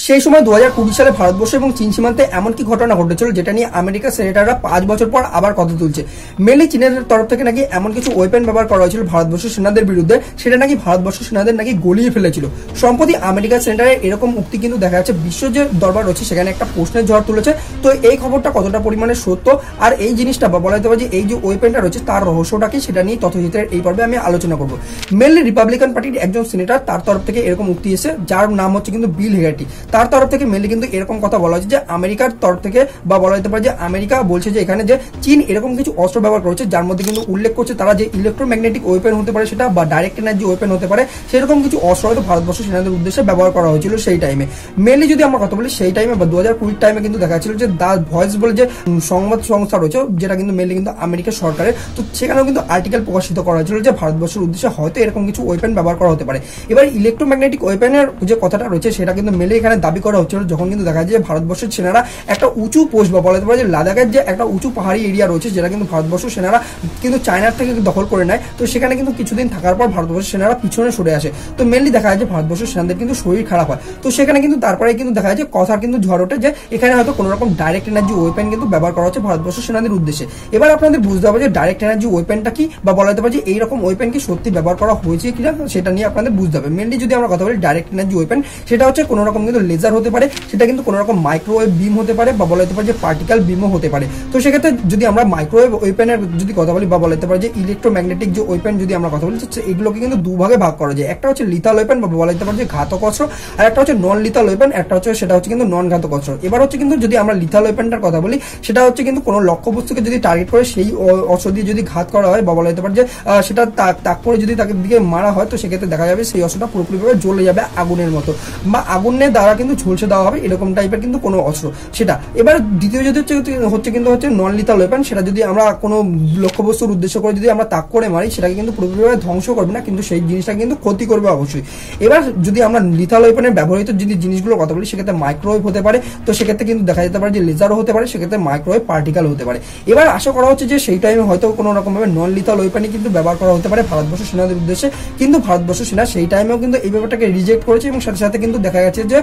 সেই সময় 2020 সালে ভারতবর্ষ এবং চীন সীমান্তে এমন কি ঘটনা ঘটেছিল যেটা নিয়ে আমেরিকার সেনেটাররা 5 বছর পর আবার কথা তুলছে। মেনলি চীনের তরফ থেকে নাকি এমন কিছু ওয়েপেন ব্যবহার করা হয়েছিল ভারতবর্ষের সেনাদের বিরুদ্ধে, সেটা নাকি ভারতবর্ষের সেনাদের নাকি গলিয়ে ফেলেছিল। সম্প্রতি আমেরিকার সেনেটারের এরকম উক্তি কিন্তু দেখা যাচ্ছে বিশ্ব যে দরবার রয়েছে সেখানে একটা প্রশ্নের ঝড় তুলেছে। তো এই খবরটা কতটা পরিমাণে সত্য আর এই জিনিসটা বা বলা যেতে পারে যে এই যে ওয়েপেনটা রয়েছে তার রহস্যটা কি, সেটা নিয়ে তথ্যচিত্রের এই পর্বে আমি আলোচনা করবো। মেনলি রিপাবলিকান পার্টির একজন সিনেটর তার তরফ থেকে এরকম উক্তি এসে, যার নাম হচ্ছে কিন্তু বিল হেগারটি, তার তরফ থেকে মেনলি কিন্তু এরকম কথা বলা হচ্ছে যে আমেরিকার তরফ থেকে বা বলা যেতে পারে যে আমেরিকা বলছে যে এখানে যে চীন এরকম কিছু অস্ত্র ব্যবহার করেছে যার মধ্যে কিন্তু উল্লেখ করছে তারা যে ইলেকট্রোম্যাগনেটিক ওয়েপেন হতে পারে সেটা বা ডাইরেক্ট এনার্জি ওয়েপেন হতে পারে, সেরকম কিছু অস্ত্র হয়তো ভারতবর্ষ সেনাদের উদ্দেশ্যে ব্যবহার করা হয়েছিল সেই টাইমে। মেনলি যদি আমরা কথা বলি সেই টাইমে বা 2020 টাইমে কিন্তু দেখা যাচ্ছিল যে দা ভয়েস বলে যে সংবাদ সংস্থা রয়েছে যেটা কিন্তু মেনলি কিন্তু আমেরিকা সরকারের, তো সেখানেও কিন্তু আর্টিকেল প্রকাশিত করা হয়েছিল যে ভারতবর্ষের উদ্দেশ্যে হয়তো এরকম কিছু ওয়েপেন ব্যবহার করা হতে পারে। এবার ইলেকট্রোম্যাগনেটিক ওয়েপেনের যে কথাটা রয়েছে সেটা কিন্তু মেনলি এখানে দাবি করা হচ্ছিল যখন কিন্তু দেখা যায় যে ভারতবর্ষের সেনারা একটা উঁচু পোস্ট বা বলা যেতে পারে যে লাদাখের যে একটা উঁচু পাহাড়ি এরিয়া রয়েছে যেটা কিন্তু ভারতবর্ষ সেনারা কিন্তু চায়নার থেকে দখল করে নেয়। তো সেখানে কিন্তু কিছুদিন থাকার পর ভারতবর্ষের সেনারা পিছনে সরে আসে। তো মেনলি দেখা যায় যে ভারতবর্ষের সেনাদের কিন্তু শরীর খারাপ হয়। তো সেখানে কিন্তু তারপরে কিন্তু দেখা যায় যে কথার কিন্তু ঝড় ওঠে যে এখানে হয়তো কোনো রকম ডাইরেক্ট এনার্জি ওয়েপেন কিন্তু ব্যবহার করা হচ্ছে ভারতবর্ষের সেনাদের উদ্দেশ্যে। এবার আপনাদের বুঝতে হবে যে ডাইরেক্ট এনার্জি ওয়েপেনটা কি বা বলা যেতে পারে যে এইরকম ওয়েপেন কি সত্যি ব্যবহার করা হয়েছে কিনা সেটা নিয়ে আপনাদের বুঝতে হবে। মেনলি যদি আমরা কথা বলি ডাইরেক্ট এনার্জি ওয়েপেন সেটা হচ্ছে কোনো রকম কিন্তু লেজার হতে পারে, সেটা কিন্তু কোনো রকম মাইক্রোওয়েভ বিম হতে পারে বা বলা যেতে পারে যে পার্টিকেল বিমও হতে পারে। তো সেক্ষেত্রে যদি আমরা মাইক্রোওয়েভ ওয়েপেনের যদি কথা বলি বা বলা যেতে পারে যে ইলেকট্রোম্যাগনেটিক যে ওয়েপেন যদি আমরা কথা বলি এগুলোকে কিন্তু দুভাগে ভাগ করা যায়। একটা হচ্ছে লিথাল ওয়েপেন বা বলা যেতে পারে যে ঘাতক অস্ত্র, আর একটা হচ্ছে নন লিথাল ওয়েপেন, একটা হচ্ছে সেটা হচ্ছে কিন্তু নন ঘাতক অস্ত্র। এবার হচ্ছে কিন্তু যদি আমরা লিথাল ওয়েপেনটার কথা বলি সেটা হচ্ছে কিন্তু কোনো লক্ষ্যবস্তুকে যদি টার্গেট করে সেই অস্ত্র দিয়ে যদি ঘাত করা হয় বা বলা যেতে পারে যে সেটা তাক করে যদি তাকে দিকে মারা হয় তো সেক্ষেত্রে দেখা যাবে সেই অস্ত্রটা পুরোপুরিভাবে জ্বলে যাবে আগুনের মতো বা আগুনের দ্বারা কিন্তু ঝলসে দেওয়া হবে এরকম টাইপের কিন্তু কোনো অস্ত্র সেটা। এবার দ্বিতীয় যদি হচ্ছে কিন্তু হচ্ছে নন লিথাল ওয়েপেন, সেটা যদি আমরা কোনো লক্ষ্যবস্তুর উদ্দেশ্য করে যদি আমরা তাক করে মারি সেটাকে কিন্তু পুরোপুরিভাবে ধ্বংস করবে না, কিন্তু সেই জিনিসটা কিন্তু ক্ষতি করবে অবশ্যই। এবার যদি আমরা লিথাল ওয়েপেনের ব্যবহৃত যদি জিনিসগুলো কথা বলি সেক্ষেত্রে মাইক্রোওয়েভ হতে পারে, তো সেক্ষেত্রে কিন্তু দেখা যেতে পারে যে লেজারও হতে পারে, সেক্ষেত্রে মাইক্রোওয়েভ পার্টিকেল হতে পারে। এবার আশা করা হচ্ছে যে সেই টাইমে হয়তো কোনো রকম ভাবে নন লিথাল ওয়েপেনই কিন্তু ব্যবহার করা হতে পারে ভারতবর্ষ সেনাদের উদ্দেশ্যে, কিন্তু ভারতবর্ষ সেনা সেই টাইমেও কিন্তু এই ব্যাপারটাকে রিজেক্ট করেছে এবং সাথে সাথে কিন্তু দেখা গেছে যে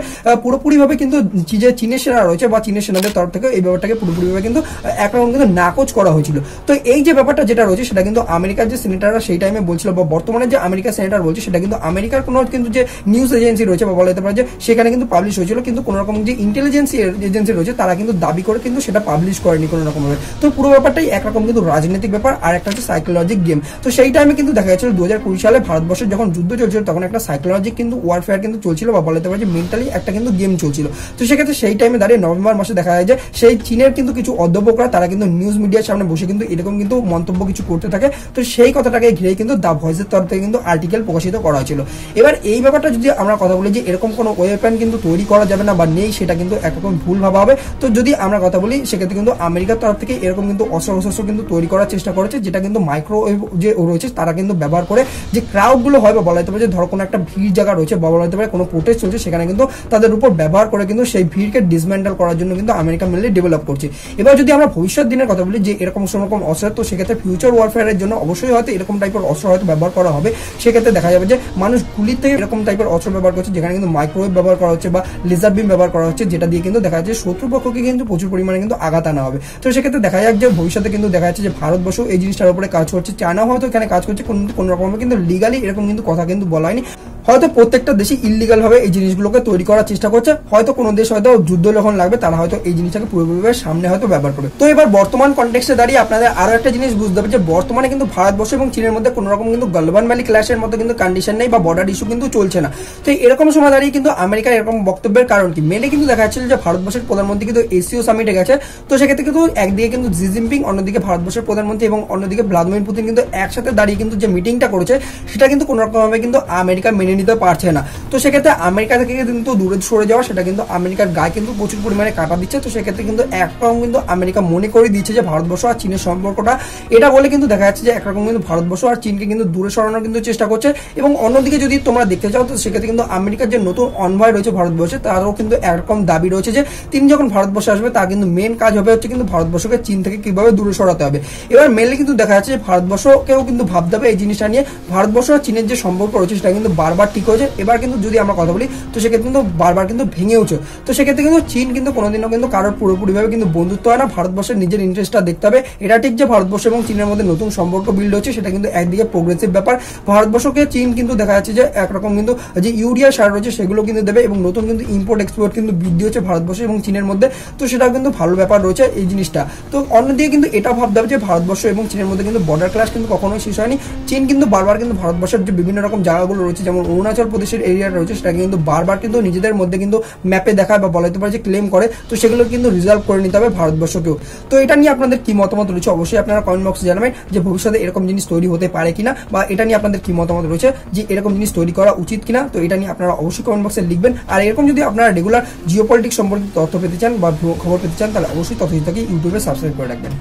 পুরোপুরিভাবে কিন্তু যে চীনের সেনা রয়েছে বা চীনের সেনাদের তরফ থেকে এই ব্যাপারটাকে পুরোপুরিভাবে কিন্তু একরকম কিন্তু নাকচ করা হয়েছিল। তো এই যে ব্যাপারটা যেটা রয়েছে সেটা কিন্তু আমেরিকার যে সেনেটাররা সেই টাইমে বলছিল বা বর্তমানে যে আমেরিকার সেনেটার বলছে সেটা কিন্তু আমেরিকার কোনো কিন্তু যে নিউজ এজেন্সি রয়েছে বা বলা যেতে পারে যে সেখানে কিন্তু পাবলিশ হয়েছিল, কিন্তু কোনো রকম যে ইন্টেলিজেন্স এজেন্সি রয়েছে তারা কিন্তু দাবি করে কিন্তু সেটা পাবলিশ করেনি কোনো রকম ভাবে। তো পুরো ব্যাপারটাই একরকম কিন্তু রাজনৈতিক ব্যাপার আর একটা হচ্ছে সাইকোলজিক গেম। তো সেই টাইমে কিন্তু দেখা যাচ্ছিল 2020 সালে ভারতবর্ষের যখন যুদ্ধ চলছিল তখন একটা সাইকোলজিক কিন্তু ওয়ারফেয়ার কিন্তু চলছিল বা বলা যেতে পারে যে মেন্টালি একটা কিন্তু গেম চলছিল। তো সেক্ষেত্রে সেই টাইমে দাঁড়িয়ে নভেম্বর মাসে দেখা যায় যে সেই চীনের কিন্তু কিছু অধ্যপকরা তারা কিন্তু নিউজ মিডিয়ার সামনে বসে কিন্তু এরকম কিন্তু মন্তব্য কিছু করতে থাকে। তো সেই কথাটাকে ঘিরে কিন্তু দা ভয়েসের তরফ থেকে কিন্তু আর্টিকেল প্রকাশিত করা হয়েছিল। এবার এই ব্যাপারটা যদি আমরা কথা বলি যে এরকম কোনো ওয়েপেন কিন্তু তৈরি করা যাবে না বা নেই, সেটা কিন্তু একরকম ভুল ভাবা হবে। তো যদি আমরা কথা বলি সেক্ষেত্রে কিন্তু আমেরিকার তরফ থেকে এরকম কিন্তু অস্ত্র কিন্তু তৈরি করার চেষ্টা করেছে, যেটা কিন্তু মাইক্রোওয়েভ যে রয়েছে তারা কিন্তু ব্যবহার করে যে ক্রাউড গুলো হয় বা বলা যেতে পারে যে ধরো কোনো একটা ভিড় জায়গা রয়েছে বা বলা যেতে পারে কোনো প্রোটেস্ট চলছে সেখানে কিন্তু তাদের উপর ব্যবহার করে কিন্তু সেই ভিড়কে ডিসমেন্টাল করার জন্য কিন্তু আমেরিকা মেনলি ডেভেলপ করছে। এবার যদি আমরা ভবিষ্যৎ দিনের কথা বলি যে এরকম রকম অস্ত্র, তো সেক্ষেত্রে ফিউচার ওয়ারফেয়ারের জন্য অবশ্যই হয়তো এরকম টাইপের অস্ত্র হয়তো ব্যবহার করা হবে। সেক্ষেত্রে দেখা যাবে যে মানুষ গুলির থেকে এরকম টাইপের অস্ত্র ব্যবহার করছে যেখানে কিন্তু মাইক্রোওয়েভ ব্যবহার করা হচ্ছে বা লেজার বিম ব্যবহার করা হচ্ছে, যেটা দিয়ে কিন্তু দেখা যাচ্ছে শত্রুপক্ষকে কিন্তু প্রচুর পরিমাণে কিন্তু আঘাত আনা হবে। তো সেক্ষেত্রে দেখা যাক যে ভবিষ্যতে কিন্তু দেখা যাচ্ছে যে ভারতবর্ষ এই জিনিসটার উপরে কাজ করছে, চায়নাও হয়তো এখানে কাজ করছে কোন রকম কিন্তু লিগালি এরকম কিন্তু কথা কিন্তু বলা হয়নি। হয়তো প্রত্যেকটা দেশে ইলিগাল ভাবে এই জিনিসগুলোকে তৈরি করার চেষ্টা করছে, হয়তো কোনো দেশ হয়তো যুদ্ধ যখন লাগবে তারা হয়তো এই জিনিসটাকে পুরোপুরিভাবে সামনে হয়তো ব্যবহার করবে। তো এবার বর্তমান কনটেক্সটে দাঁড়িয়ে আপনাদের আরো একটা জিনিস বুঝতে হবে যে বর্তমানে কিন্তু ভারতবর্ষ এবং চীনের মধ্যে কোনো রকম কিন্তু গালওয়ান ভ্যালি ক্ল্যাশের মতো কিন্তু কন্ডিশন নেই বা বর্ডার ইস্যু কিন্তু চলছে না। তো এরকম সময় দাঁড়িয়ে কিন্তু আমেরিকার এরকম বক্তব্যের কারণ কি, মেনলি কিন্তু দেখা যাচ্ছিল যে ভারতবর্ষের প্রধানমন্ত্রী কিন্তু এসিও সামিটে গেছে। তো সেক্ষেত্রে কিন্তু একদিকে কিন্তু জি জিনপিং, অন্যদিকে ভারতবর্ষের প্রধানমন্ত্রী এবং অন্যদিকে ভ্লাদিমির পুতিন কিন্তু একসাথে দাঁড়িয়ে কিন্তু যে মিটিংটা করেছে সেটা কিন্তু কোনো রকম ভাবে কিন্তু আমেরিকা মেনে নিতে পারছে না। তো সেক্ষেত্রে আমেরিকা থেকে কিন্তু দূরে সরে যাওয়া সেটা কিন্তু আমেরিকার গায়ে কিন্তু প্রচুর পরিমাণে কাটা দিচ্ছে। তো সেক্ষেত্রে কিন্তু একরকম কিন্তু আমেরিকা মনে করে দিচ্ছে যে ভারতবর্ষ আর চীনের সম্পর্কটা এটা বলে কিন্তু দেখা যাচ্ছে যে একরকম কিন্তু ভারতবর্ষ আর চীনকে কিন্তু দূরে সরানোর কিন্তু চেষ্টা করছে। এবং অন্যদিকে যদি তোমরা দেখতে চাও তো সেক্ষেত্রে কিন্তু আমেরিকার যে নতুন অনভয় রয়েছে ভারতবর্ষে তারও কিন্তু একরকম দাবি রয়েছে যে তিনি যখন ভারতবর্ষে আসবে তার কিন্তু মেন কাজ হবে হচ্ছে কিন্তু ভারতবর্ষকে চীন থেকে কিভাবে দূরে সরাতে হবে। এবার মেনলি কিন্তু দেখা যাচ্ছে যে ভারতবর্ষকেও কিন্তু ভাবতে হবে এই জিনিসটা নিয়ে। ভারতবর্ষ আর চীনের যে সম্পর্ক রয়েছে সেটা কিন্তু বারবার আবার ঠিক হয়েছে। এবার কিন্তু যদি আমরা কথা বলি তো সেক্ষেত্রে কিন্তু বারবার কিন্তু ভেঙেওছে। তো সেক্ষেত্রে কিন্তু চীন কিন্তু কোনোদিনও কিন্তু কারোর পুরোপুরিভাবে কিন্তু বন্ধুত্ব হয় না, ভারতবর্ষের নিজের ইন্টারেস্টটা দেখতে হবে। এটা ঠিক যে ভারতবর্ষ এবং চীনের মধ্যে নতুন সম্পর্ক বিল্ড হচ্ছে, সেটা কিন্তু একদিকে প্রোগ্রেসিভ ব্যাপার। ভারতবর্ষকে চীন কিন্তু দেখা যাচ্ছে যে একরকম কিন্তু যে ইউরিয়া সার রয়েছে সেগুলো কিন্তু দেবে এবং নতুন কিন্তু ইম্পোর্ট এক্সপোর্ট কিন্তু বৃদ্ধি হচ্ছে ভারতবর্ষ এবং চীনের মধ্যে। তো সেটাও কিন্তু ভালো ব্যাপার রয়েছে এই জিনিসটা। তো অন্যদিকে কিন্তু এটা ভাবতে হবে যে ভারতবর্ষ এবং চীনের মধ্যে কিন্তু বর্ডার ক্লাশ কিন্তু কখনোই শেষ হয়নি। চীন কিন্তু বারবার কিন্তু ভারতবর্ষের যে বিভিন্ন রকম জায়গাগুলো রয়েছে, যেমন অরুণাচল প্রদেশের এরিয়া রয়েছে, সেটাকে কিন্তু বারবার কিন্তু নিজেদের মধ্যে কিন্তু ম্যাপে দেখায় বা বলা যেতে পারে যে ক্লেম করে। তো সেগুলো কিন্তু রিজলভ করে নিতে হবে ভারতবর্ষকেও। তো এটা নিয়ে আপনাদের কি মতামত রয়েছে অবশ্যই আপনারা কমেন্ট বক্সে জানাবেন যে ভবিষ্যতে এরকম জিনিস তৈরি হতে পারে কিনা, বা এটা নিয়ে আপনাদের কি মতামত রয়েছে যে এরকম জিনিস তৈরি করা উচিত কিনা। তো এটা নিয়ে আপনারা অবশ্যই কমেন্ট বক্সে লিখবেন। আর এরকম যদি আপনারা রেগুলার জিওপলিটিক্স সম্পর্কিত তথ্য পেতে চান বা খবর পেতে চান, তাহলে অবশ্যই তথ্যটাকে ইউটিউবে সাবস্ক্রাইব করে রাখবেন।